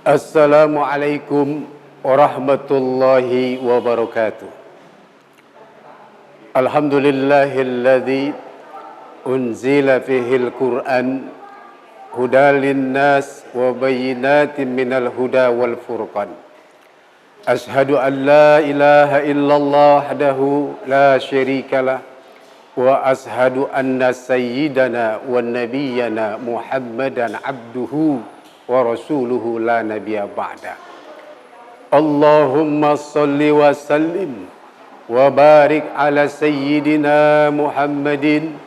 Assalamualaikum warahmatullahi wabarakatuh. Alhamdulillahilladzi unzila fihil Qur'an hudal linnas wa bayyinatin minal huda wal furqan. Ashhadu an la ilaha illallah wahdahu la syarikalah wa ashhadu anna sayyidana wa nabiyyana Muhammadan abduhu wa rasuluhu la nabiyya ba'da. Allahumma salli wa sallim wa barik ala sayyidina Muhammadin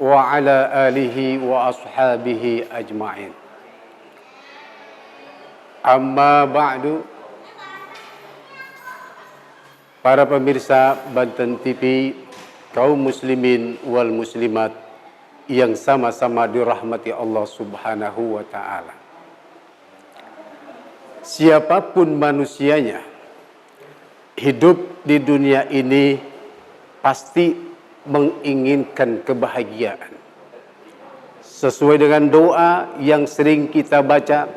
wa ala alihi wa ashabihi ajma'in. Amma ba'du. Para pemirsa Banten TV, kaum muslimin wal muslimat yang sama-sama dirahmati Allah Subhanahu wa ta'ala. Siapapun manusianya, hidup di dunia ini pasti menginginkan kebahagiaan. Sesuai dengan doa yang sering kita baca,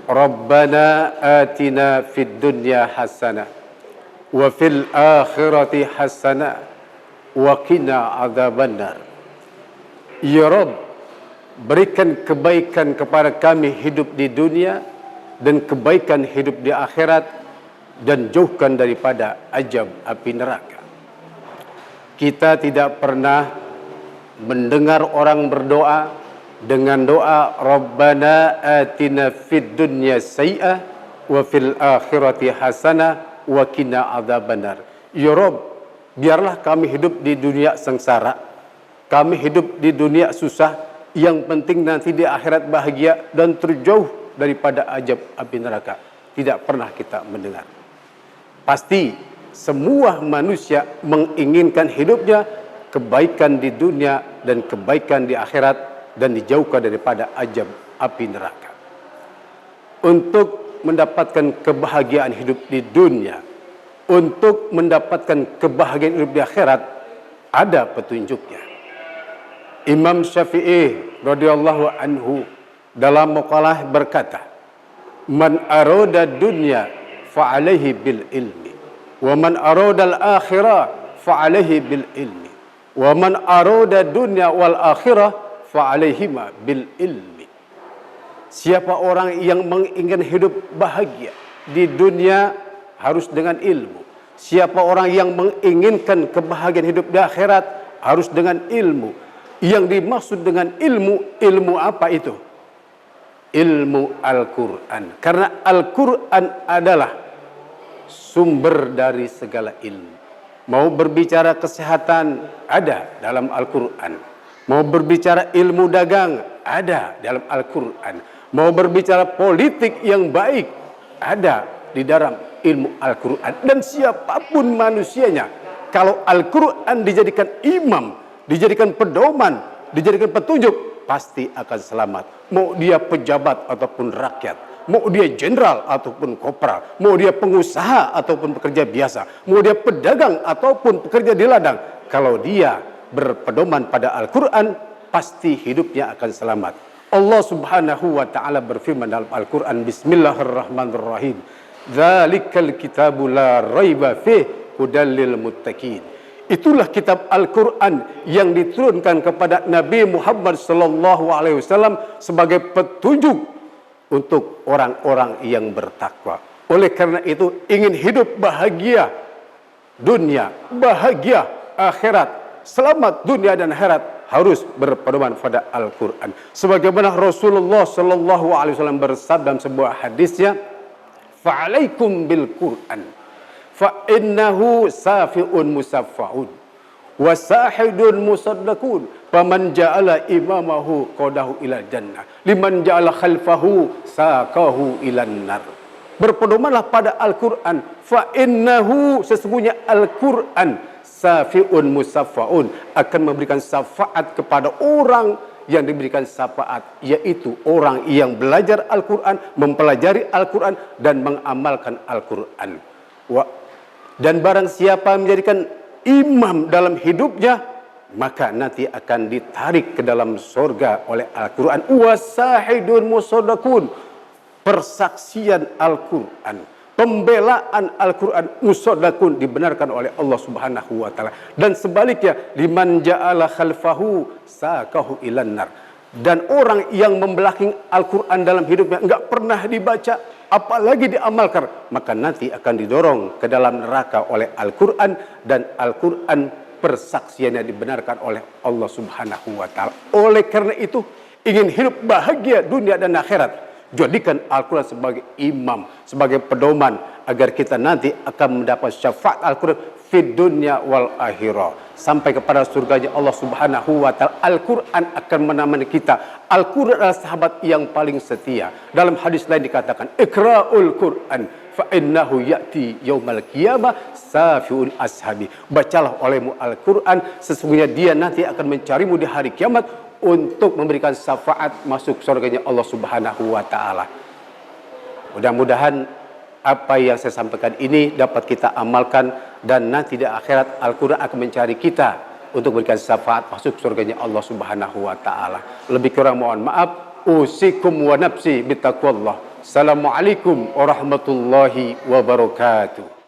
Rabbana atina fid dunya hasanah wa fil akhirati hasanah wa qina adzabannar. Ya Rabb, berikan kebaikan kepada kami hidup di dunia dan kebaikan hidup di akhirat, dan jauhkan daripada azab api neraka. Kita tidak pernah mendengar orang berdoa dengan doa Rabbana atina fid dunya sayyi'ah wa fil akhirati hasanah wa qina adzabannar. Ya Rabb, biarlah kami hidup di dunia sengsara, kami hidup di dunia susah, yang penting nanti di akhirat bahagia dan terjauh daripada azab api neraka. Tidak pernah kita mendengar. Pasti semua manusia menginginkan hidupnya kebaikan di dunia dan kebaikan di akhirat, dan dijauhkan daripada azab api neraka. Untuk mendapatkan kebahagiaan hidup di dunia, untuk mendapatkan kebahagiaan hidup di akhirat, ada petunjuknya. Imam Syafi'i radhiyallahu anhu dalam maqalah berkata, man arada dunya fa alaihi bil ilmi wa man arada al akhirah fa alaihi bil ilmi wa man arada dunya wal akhirah fa alaihima bil ilmi. Siapa orang yang menginginkan hidup bahagia di dunia harus dengan ilmu. Siapa orang yang menginginkan kebahagiaan hidup di akhirat harus dengan ilmu. Yang dimaksud dengan ilmu, ilmu apa itu? Ilmu Al-Quran. Karena Al-Quran adalah sumber dari segala ilmu. Mau berbicara kesehatan, ada dalam Al-Quran. Mau berbicara ilmu dagang, ada dalam Al-Quran. Mau berbicara politik yang baik, ada di dalam ilmu Al-Quran. Dan siapapun manusianya, kalau Al-Quran dijadikan imam, dijadikan pedoman, dijadikan petunjuk, pasti akan selamat. Mau dia pejabat ataupun rakyat, mau dia jenderal ataupun kopral, mau dia pengusaha ataupun pekerja biasa, mau dia pedagang ataupun pekerja di ladang, kalau dia berpedoman pada Al-Quran, pasti hidupnya akan selamat. Allah Subhanahu wa ta'ala berfirman dalam Al-Quran, Bismillahirrahmanirrahim, Dzalikal kitabu la raiba fih hudal lil muttaqin. Itulah kitab Al-Quran yang diturunkan kepada Nabi Muhammad SAW sebagai petunjuk untuk orang-orang yang bertakwa. Oleh karena itu, ingin hidup bahagia dunia, bahagia akhirat, selamat dunia dan akhirat, harus berpedoman pada Al-Quran. Sebagaimana Rasulullah SAW bersabda dalam sebuah hadisnya, fa'alaikum bil Quran fa innahu safi'un musaffaun wa sahidun musaddaqun faman ja'ala imamahu qadahu ila jannah liman ja'ala khalfahu saqahu ilan nar. Berpedomanlah pada Al-Quran, fa innahu, sesungguhnya Al-Quran safi'un musaffaun, akan memberikan syafaat kepada orang yang diberikan syafaat, yaitu orang yang belajar Al-Quran, mempelajari Al-Quran dan mengamalkan Al-Quran. Dan barang siapa menjadikan imam dalam hidupnya, maka nanti akan ditarik ke dalam surga oleh Al-Quran. Wasahidun musaddaqun, persaksian Al-Quran, pembelaan Al-Quran musodakun dibenarkan oleh Allah Subhanahu wa taala. Dan sebaliknya, liman ja'ala khalfahu sakahu ilan nar. Dan orang yang membelakang Al-Quran dalam hidupnya enggak pernah dibaca, apalagi diamalkan, maka nanti akan didorong ke dalam neraka oleh Al-Quran, dan Al-Quran persaksiannya dibenarkan oleh Allah Subhanahu wa taala. Oleh karena itu, ingin hidup bahagia dunia dan akhirat, jadikan Al-Quran sebagai imam, sebagai pedoman, agar kita nanti akan mendapat syafaat Al-Quran fid dunya wal akhirah, sampai kepada surganya Allah Subhanahu wa taala. Al-Quran akan menemani kita. Al-Quran adalah sahabat yang paling setia. Dalam hadis lain dikatakan, ikra'ul Quran fa innahu ya'ti yaumal qiyamah safiun ashabi. Bacalah olehmu Al-Quran, sesungguhnya dia nanti akan mencarimu di hari kiamat untuk memberikan syafaat masuk surganya Allah Subhanahu wa taala. Mudah-mudahan apa yang saya sampaikan ini dapat kita amalkan, dan nanti di akhirat Al-Quran akan mencari kita untuk memberikan syafaat masuk surganya Allah Subhanahu wa taala. Lebih kurang mohon maaf. Usikum wa nafsi bittaqwallah. Assalamualaikum warahmatullahi wabarakatuh.